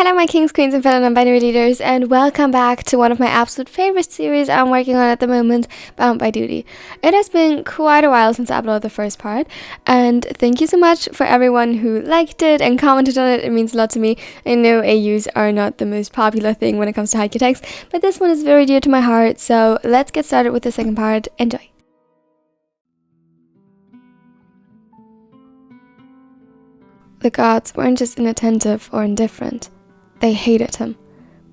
Hello my kings, queens, and fellow non-binary leaders, and welcome back to one of my absolute favorite series I'm working on at the moment, Bound by Duty. It has been quite a while since I uploaded the first part, and thank you so much for everyone who liked it and commented on it. It means a lot to me. I know AUs are not the most popular thing when it comes to Haikyuu text, but this one is very dear to my heart, so let's get started with the second part. Enjoy! The gods weren't just inattentive or indifferent. They hated him.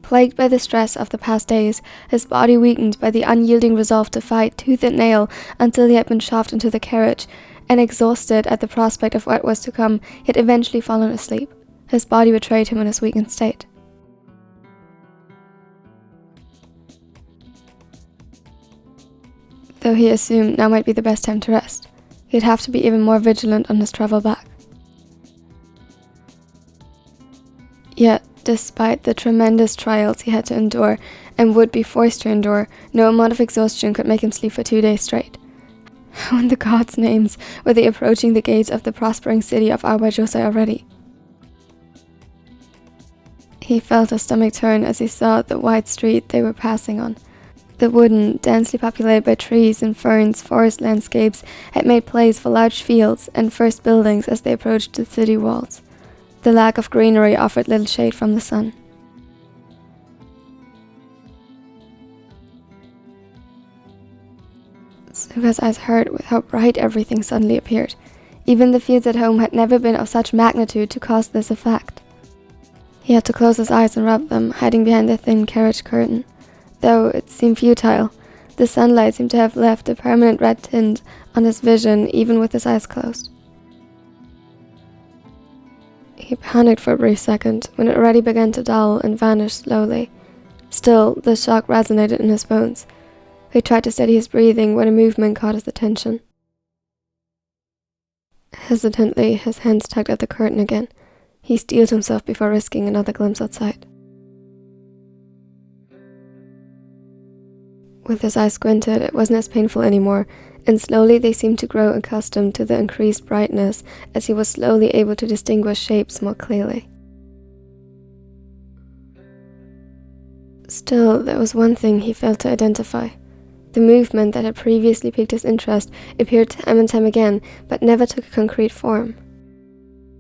Plagued by the stress of the past days, his body weakened by the unyielding resolve to fight tooth and nail until he had been shoved into the carriage, and exhausted at the prospect of what was to come, he had eventually fallen asleep. His body betrayed him in his weakened state. Though he assumed now might be the best time to rest, he'd have to be even more vigilant on his travel back. Yet, despite the tremendous trials he had to endure and would be forced to endure, no amount of exhaustion could make him sleep for 2 days straight. How in the gods' names were they approaching the gates of the prospering city of Awaijosai already? He felt his stomach turn as he saw the wide street they were passing on. The wooden, densely populated by trees and ferns forest landscapes had made place for large fields and first buildings as they approached the city walls. The lack of greenery offered little shade from the sun. Suga's eyes hurt with how bright everything suddenly appeared. Even the fields at home had never been of such magnitude to cause this effect. He had to close his eyes and rub them, hiding behind the thin carriage curtain. Though it seemed futile, the sunlight seemed to have left a permanent red tint on his vision even with his eyes closed. He panicked for a brief second, when it already began to dull and vanish slowly. Still, the shock resonated in his bones. He tried to steady his breathing when a movement caught his attention. Hesitantly, his hands tugged at the curtain again. He steeled himself before risking another glimpse outside. With his eyes squinted, it wasn't as painful anymore, and slowly they seemed to grow accustomed to the increased brightness as he was slowly able to distinguish shapes more clearly. Still, there was one thing he failed to identify. The movement that had previously piqued his interest appeared time and time again, but never took a concrete form.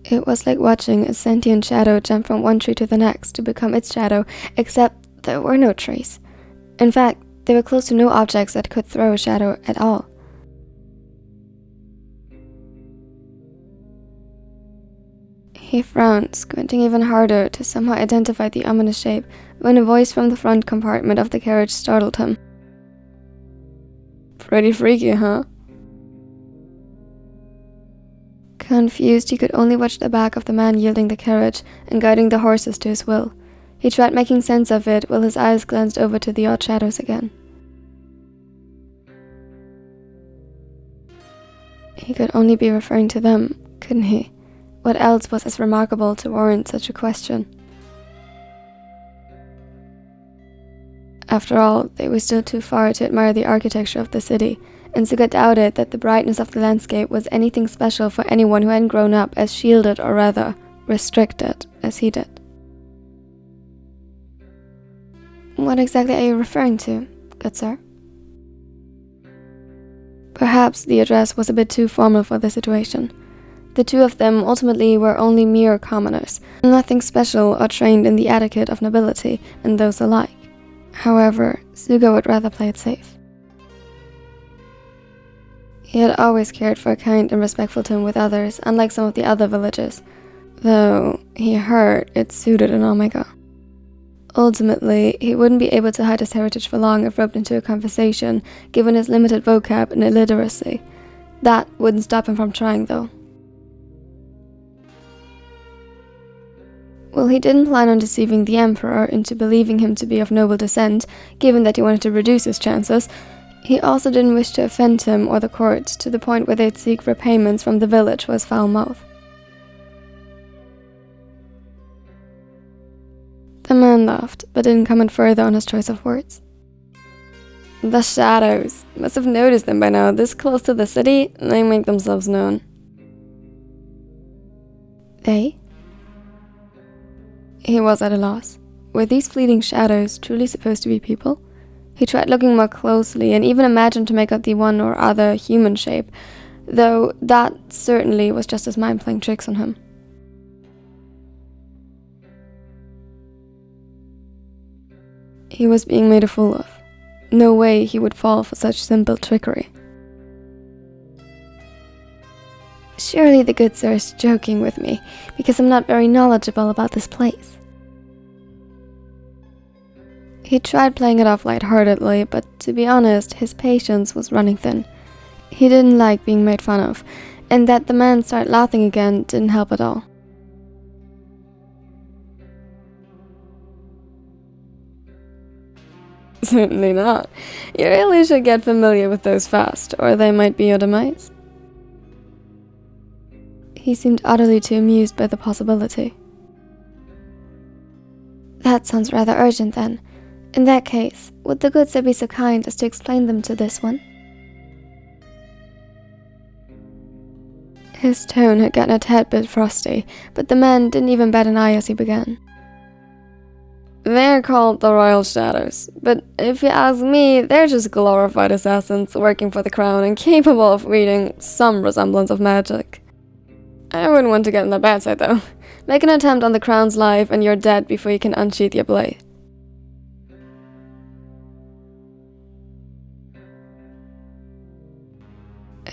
It was like watching a sentient shadow jump from one tree to the next to become its shadow, except there were no trees. In fact, there were close to no objects that could throw a shadow at all. He frowned, squinting even harder to somehow identify the ominous shape, when a voice from the front compartment of the carriage startled him. "Pretty freaky, huh?" Confused, he could only watch the back of the man yielding the carriage and guiding the horses to his will. He tried making sense of it while his eyes glanced over to the odd shadows again. He could only be referring to them, couldn't he? What else was as remarkable to warrant such a question? After all, they were still too far to admire the architecture of the city, and Suga doubted that the brightness of the landscape was anything special for anyone who hadn't grown up as shielded, or rather, restricted, as he did. "What exactly are you referring to, good sir?" Perhaps the address was a bit too formal for the situation. The two of them ultimately were only mere commoners, nothing special or trained in the etiquette of nobility and those alike. However, Suga would rather play it safe. He had always cared for a kind and respectful tone with others, unlike some of the other villagers, though he heard it suited an Omega. Ultimately, he wouldn't be able to hide his heritage for long if roped into a conversation, given his limited vocab and illiteracy. That wouldn't stop him from trying, though. Well, he didn't plan on deceiving the Emperor into believing him to be of noble descent, given that he wanted to reduce his chances. He also didn't wish to offend him or the court to the point where they'd seek repayments from the village for his foul mouth. The man laughed, but didn't comment further on his choice of words. "The shadows. Must have noticed them by now. This close to the city, they make themselves known." "They?" He was at a loss. Were these fleeting shadows truly supposed to be people? He tried looking more closely and even imagined to make out the one or other human shape, though that certainly was just his mind playing tricks on him. He was being made a fool of. No way he would fall for such simple trickery. Surely the good sir is joking with me, because I'm not very knowledgeable about this place. He tried playing it off lightheartedly, but to be honest, his patience was running thin. He didn't like being made fun of, and that the man started laughing again didn't help at all. Certainly not. You really should get familiar with those fast, or they might be your demise. He seemed utterly too amused by the possibility. That sounds rather urgent then. In that case, would the good sir be so kind as to explain them to this one? His tone had gotten a tad bit frosty, but the man didn't even bat an eye as he began. They're called the Royal Shadows, but if you ask me, they're just glorified assassins working for the crown and capable of reading some resemblance of magic. I wouldn't want to get on the bad side though. Make an attempt on the crown's life and you're dead before you can unsheath your blade.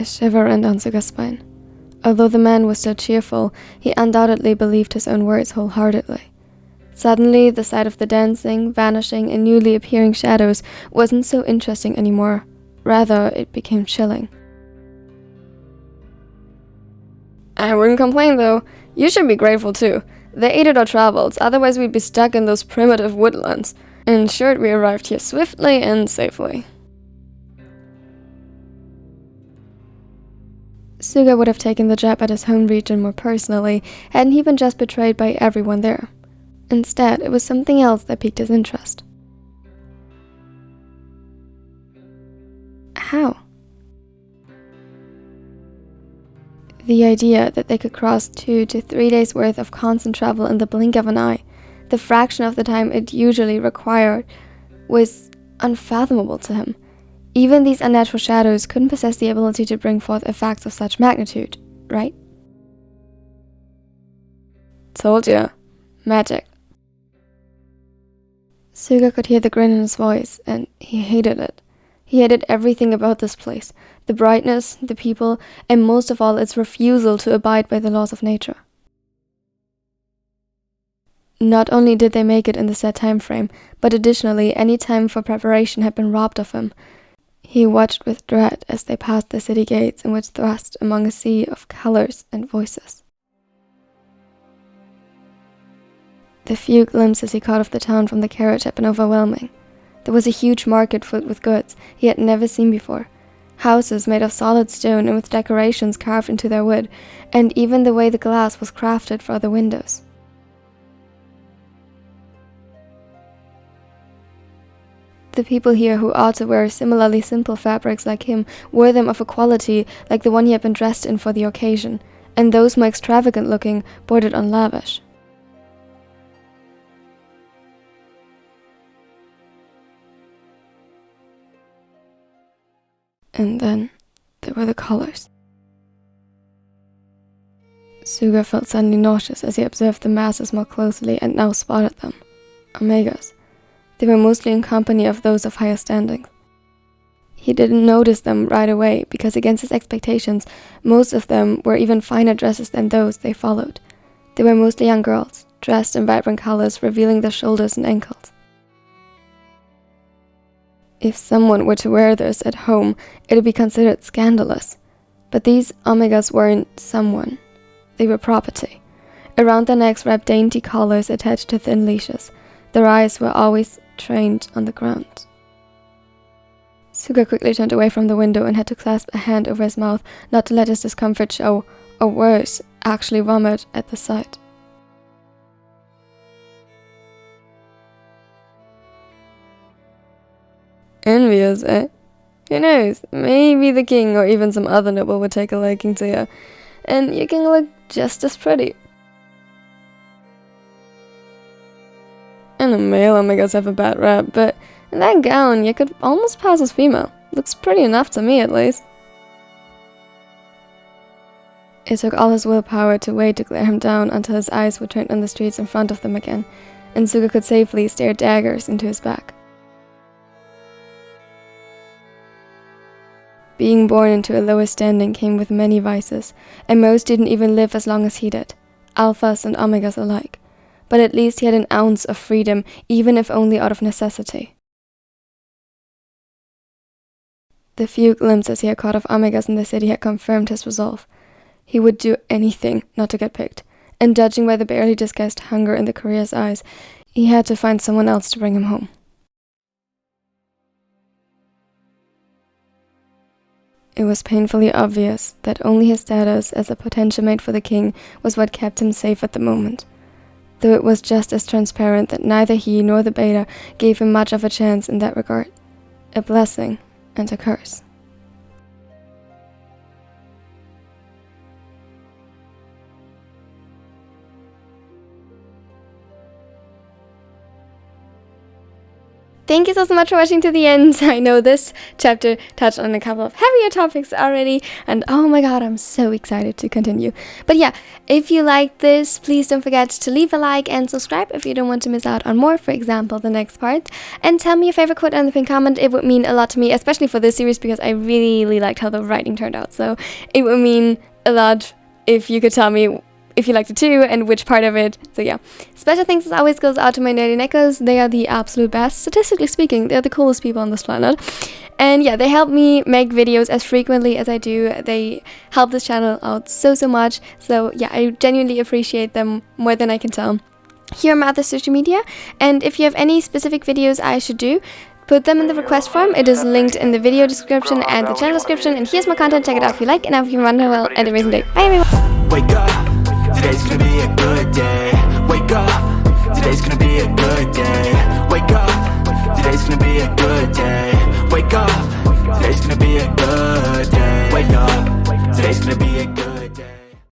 A shiver ran down Suga's spine. Although the man was still cheerful, he undoubtedly believed his own words wholeheartedly. Suddenly, the sight of the dancing, vanishing, and newly appearing shadows wasn't so interesting anymore. Rather, it became chilling. I wouldn't complain though. You should be grateful too. They aided our travels, otherwise we'd be stuck in those primitive woodlands. Ensured we arrived here swiftly and safely. Suga would have taken the jab at his home region more personally, hadn't he been just betrayed by everyone there. Instead, it was something else that piqued his interest. How? The idea that they could cross 2 to 3 days' worth of constant travel in the blink of an eye, the fraction of the time it usually required, was unfathomable to him. Even these unnatural shadows couldn't possess the ability to bring forth effects of such magnitude, right? Told ya. Magic. Suga could hear the grin in his voice, and he hated it. He hated everything about this place, the brightness, the people, and most of all its refusal to abide by the laws of nature. Not only did they make it in the set time frame, but additionally any time for preparation had been robbed of him. He watched with dread as they passed the city gates and was thrust among a sea of colors and voices. The few glimpses he caught of the town from the carriage had been overwhelming. There was a huge market filled with goods he had never seen before. Houses made of solid stone and with decorations carved into their wood, and even the way the glass was crafted for the windows. The people here who ought to wear similarly simple fabrics like him wore them of a quality like the one he had been dressed in for the occasion, and those more extravagant looking bordered on lavish. And then there were the colors. Suga felt suddenly nauseous as he observed the masses more closely and now spotted them. Omegas. They were mostly in company of those of higher standing. He didn't notice them right away because against his expectations, most of them were even finer dresses than those they followed. They were mostly young girls, dressed in vibrant colors revealing their shoulders and ankles. If someone were to wear this at home, it would be considered scandalous. But these Omegas weren't someone. They were property. Around their necks wrapped dainty collars attached to thin leashes. Their eyes were always trained on the ground. Suga quickly turned away from the window and had to clasp a hand over his mouth not to let his discomfort show, or worse, actually vomit at the sight. Envious, eh? Who knows, maybe the king or even some other noble would take a liking to you, and you can look just as pretty. I know male Omegas have a bad rap, but in that gown, you could almost pass as female. Looks pretty enough to me, at least. It took all his willpower to wait to glare him down until his eyes were turned on the streets in front of them again, and Suga could safely stare daggers into his back. Being born into a lower standing came with many vices, and most didn't even live as long as he did, alphas and omegas alike. But at least he had an ounce of freedom, even if only out of necessity. The few glimpses he had caught of omegas in the city had confirmed his resolve. He would do anything not to get picked, and judging by the barely disguised hunger in the courier's eyes, he had to find someone else to bring him home. It was painfully obvious that only his status as a potential mate for the king was what kept him safe at the moment, though it was just as transparent that neither he nor the beta gave him much of a chance in that regard. A blessing and a curse. Thank you so much for watching to the end. I know this chapter touched on a couple of heavier topics already, and oh my god, I'm so excited to continue. But yeah, if you liked this, please don't forget to leave a like and subscribe if you don't want to miss out on more, for example, the next part. And tell me your favorite quote in the pinned comment. It would mean a lot to me, especially for this series, because I really liked how the writing turned out. So it would mean a lot if you could tell me if you liked it too, and which part of it. So yeah, special thanks as always goes out to my nerdy neckos. They are the absolute best. Statistically speaking, they're the coolest people on this planet. And yeah, they help me make videos as frequently as I do. They help this channel out so much. So yeah, I genuinely appreciate them more than I can tell. Here are my other social media, and if you have any specific videos I should do, put them in the request form. It is linked in the video description and the channel description. And here's my content. Check it out if you like, and I hope you have a wonderful and amazing day. Bye everyone. Wake up. Today's gonna be a good day. Wake up. Today's gonna be a good day. Wake up. Today's gonna be a good day. Wake up. Today's gonna be a good day. Wake up. Today's gonna be a good